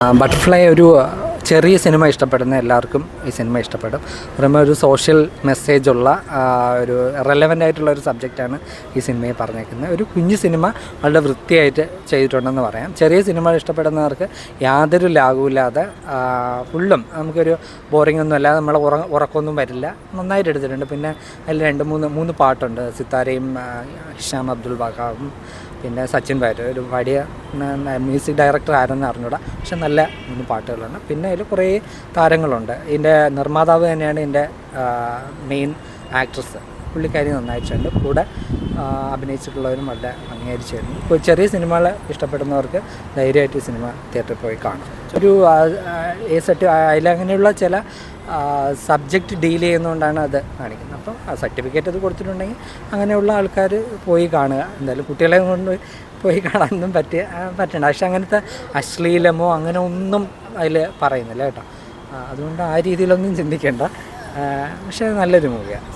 Butterfly ഒരു ചെറിയ cinema ഇഷ്ടപ്പെടുന്ന എല്ലാവർക്കും ഈ സിനിമ ഇഷ്ടപ്പെടും. പറയുമ്പോൾ ഒരു സോഷ്യൽ മെസ്സേജുള്ള ഒരു റെലവൻ്റ് ആയിട്ടുള്ള ഒരു സബ്ജക്റ്റാണ് ഈ സിനിമയെ പറഞ്ഞേക്കുന്നത്. ഒരു കുഞ്ഞു സിനിമ വളരെ വൃത്തിയായിട്ട് ചെയ്തിട്ടുണ്ടെന്ന് പറയാം. ചെറിയ സിനിമ ഇഷ്ടപ്പെടുന്നവർക്ക് യാതൊരു ലാഘവുമില്ലാതെ ഫുള്ളും നമുക്കൊരു ബോറിംഗ് ഒന്നും അല്ലാതെ നമ്മളെ ഉറക്കമൊന്നും വരില്ല. നന്നായിട്ട് എടുത്തിട്ടുണ്ട്. പിന്നെ അതിൽ മൂന്ന് പാട്ടുണ്ട്. സിത്താരയും ഹിഷാം അബ്ദുൽ വഹാബും പിന്നെ സച്ചിൻ വാര്യർ, ഒരു വലിയ മ്യൂസിക് ഡയറക്ടർ ആരെന്ന് അറിഞ്ഞൂടാ, പക്ഷെ നല്ല 3 പാട്ടുകളുണ്ട്. പിന്നെ അതിൽ കുറേ താരങ്ങളുണ്ട്. ഇതിൻ്റെ നിർമ്മാതാവ് തന്നെയാണ് ഇതിൻ്റെ മെയിൻ ആക്ട്രസ്. പുള്ളിക്കാരി നന്നായിട്ടുണ്ട്. കൂടെ അഭിനയിച്ചിട്ടുള്ളവരും വളരെ അംഗീകരിച്ചായിരുന്നു. ഇപ്പോൾ ചെറിയ സിനിമകൾ ഇഷ്ടപ്പെടുന്നവർക്ക് ധൈര്യമായിട്ട് ഈ സിനിമ തിയേറ്ററിൽ പോയി കാണാം. ഒരു അതിലങ്ങനെയുള്ള ചില സബ്ജക്റ്റ് ഡീൽ ചെയ്യുന്നതുകൊണ്ടാണ് അത് കാണിക്കുന്നത്. അപ്പം ആ സർട്ടിഫിക്കറ്റ് അത് കൊടുത്തിട്ടുണ്ടെങ്കിൽ അങ്ങനെയുള്ള ആൾക്കാർ പോയി കാണുക. എന്തായാലും കുട്ടികളെ കൊണ്ട് പോയി കാണാനൊന്നും പറ്റണ്ട. പക്ഷെ അങ്ങനത്തെ അശ്ലീലമോ അങ്ങനെ ഒന്നും അതിൽ പറയുന്നില്ല കേട്ടോ. അതുകൊണ്ട് ആ രീതിയിലൊന്നും ചിന്തിക്കേണ്ട. പക്ഷേ നല്ലൊരു മൂവിയാണ്.